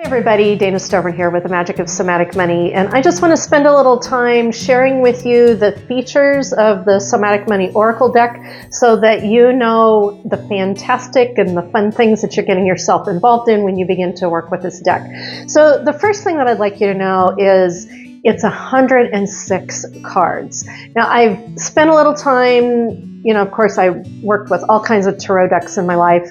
Everybody, Dana Stover here with the magic of Somatic Money, and I just want to spend a little time sharing with you the features of the Somatic Money Oracle Deck so that you know the fantastic and the fun things that you're getting yourself involved in when you begin to work with this deck. So the first thing that I'd like you to know is it's 106 cards. Now I've spent a little time, of course I worked with all kinds of tarot decks in my life,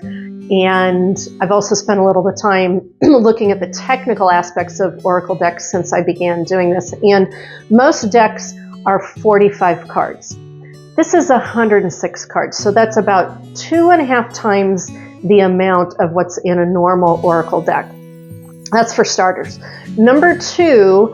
and I've also spent a little bit of time looking at the technical aspects of Oracle decks since I began doing this. And most decks are 45 cards. This is 106 cards, so that's about 2.5 times the amount of what's in a normal Oracle deck. That's for starters. Number two,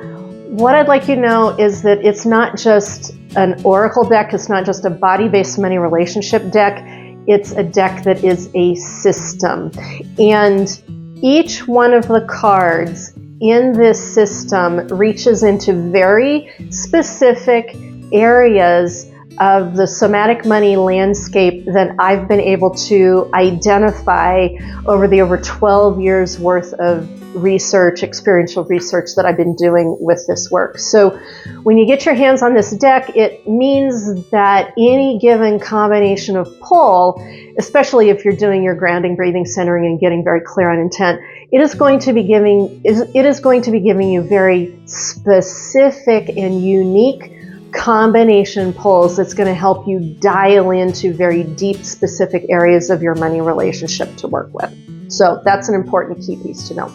what I'd like you to know is that it's not just an Oracle deck, it's not just a body-based money relationship deck. It's a deck that is a system, and each one of the cards in this system reaches into very specific areas of the somatic money landscape that I've been able to identify over the over 12 years worth of research, experiential research that I've been doing with this work. So when you get your hands on this deck, it means that any given combination of pull, especially if you're doing your grounding, breathing, centering, and getting very clear on intent, it is going to be giving you very specific and unique combination pulls that's going to help you dial into very deep, specific areas of your money relationship to work with. So that's an important key piece to know.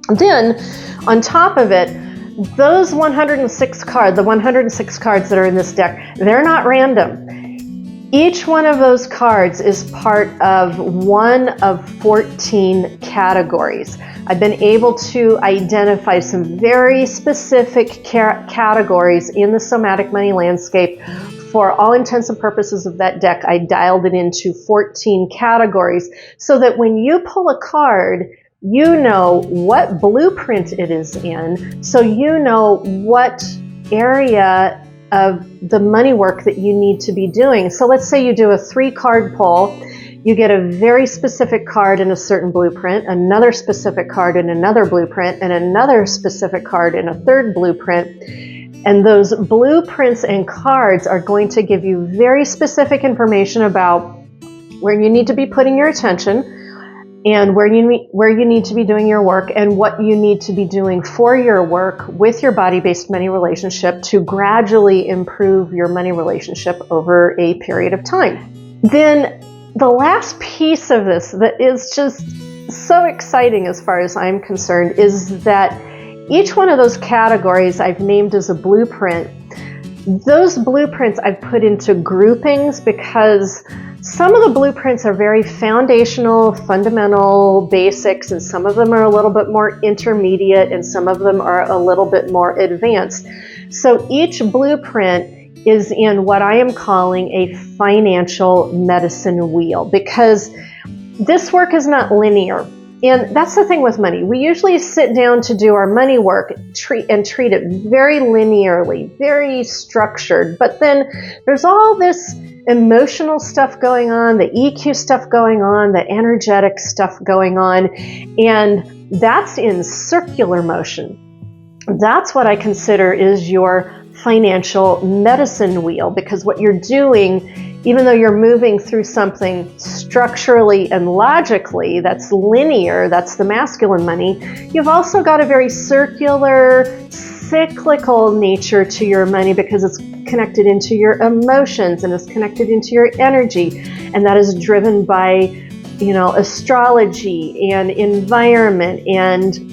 Then, on top of it, those 106 cards, the 106 cards that are in this deck, they're not random. Each one of those cards is part of one of 14 categories. I've been able to identify some very specific categories in the somatic money landscape. For all intents and purposes of that deck, I dialed it into 14 categories so that when you pull a card, you know what blueprint it is in, so you know what area of the money work that you need to be doing. So let's say you do a 3-card pull, you get a very specific card in a certain blueprint, another specific card in another blueprint, and another specific card in a third blueprint. And those blueprints and cards are going to give you very specific information about where you need to be putting your attention, and where you need to be doing your work, and what you need to be doing for your work with your body-based money relationship to gradually improve your money relationship over a period of time. Then the last piece of this that is just so exciting as far as I'm concerned is that each one of those categories I've named as a blueprint. Those blueprints I've put into groupings because some of the blueprints are very foundational, fundamental, basics, and some of them are a little bit more intermediate, and some of them are a little bit more advanced. So each blueprint is in what I am calling a financial medicine wheel, because this work is not linear. And that's the thing with money. We usually sit down to do our money work, treat it very linearly, very structured. But then there's all this emotional stuff going on, the EQ stuff going on, the energetic stuff going on, and that's in circular motion. That's what I consider is your financial medicine wheel, because what you're doing, even though you're moving through something structurally and logically that's linear, that's the masculine money, you've also got a very circular, cyclical nature to your money because it's connected into your emotions and it's connected into your energy, and that is driven by, astrology and environment and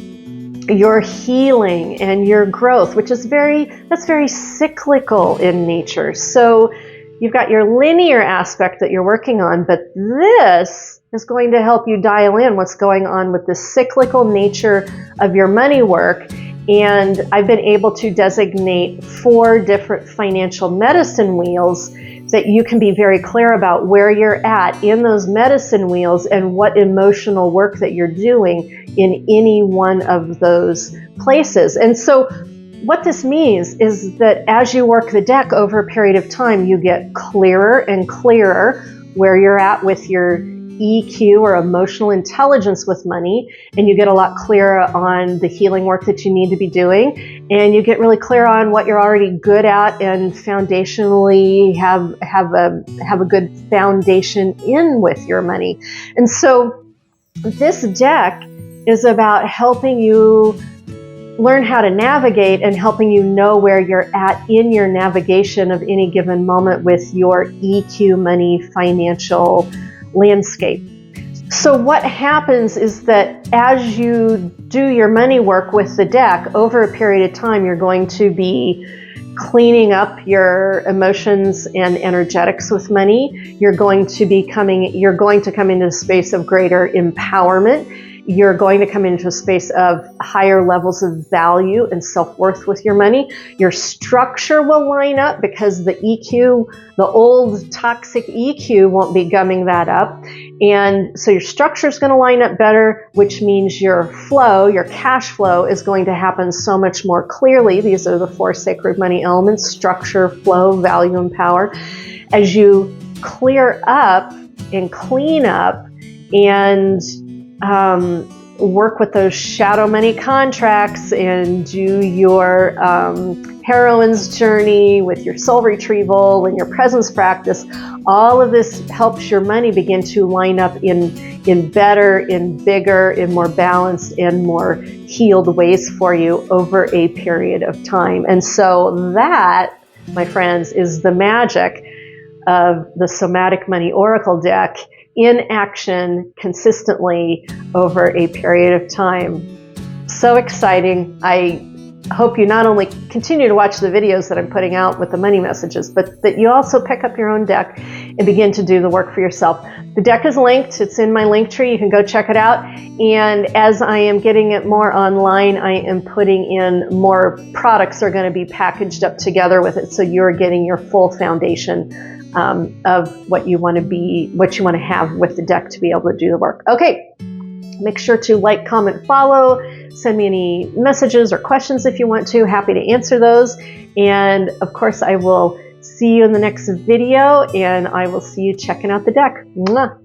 your healing and your growth, which is that's very cyclical in nature. So you've got your linear aspect that you're working on, but this is going to help you dial in what's going on with the cyclical nature of your money work. And I've been able to designate 4 different financial medicine wheels that you can be very clear about where you're at in those medicine wheels and what emotional work that you're doing in any one of those places. And so what this means is that as you work the deck over a period of time, you get clearer and clearer where you're at with your EQ or emotional intelligence with money, and you get a lot clearer on the healing work that you need to be doing, and you get really clear on what you're already good at and foundationally have a good foundation in with your money. And so this deck is about helping you learn how to navigate and helping you know where you're at in your navigation of any given moment with your EQ money financial landscape. So what happens is that as you do your money work with the deck, over a period of time, you're going to be cleaning up your emotions and energetics with money. You're going to come into a space of greater empowerment. You're going to come into a space of higher levels of value and self-worth with your money. Your structure will line up because the EQ, the old toxic EQ, won't be gumming that up. And so your structure is going to line up better, which means your flow, your cash flow, is going to happen so much more clearly. These are the 4 sacred money elements: structure, flow, value, and power. As you clear up and clean up and work with those shadow money contracts and do your heroine's journey with your soul retrieval and your presence practice, all of this helps your money begin to line up in better, in bigger, in more balanced and more healed ways for you over a period of time. And so that, my friends, is the magic of the Somatic Money Oracle Deck in action consistently over a period of time. So exciting. I hope you not only continue to watch the videos that I'm putting out with the money messages, but that you also pick up your own deck and begin to do the work for yourself. The deck is linked. It's in my link tree. You can go check it out. And as I am getting it more online, I am putting in more products that are going to be packaged up together with it, so you're getting your full foundation of what you want to have with the deck to be able to do the work. Okay, make sure to like, comment, follow, send me any messages or questions if you want to. Happy to answer those. And of course, I will see you in the next video, and I will see you checking out the deck. Mwah.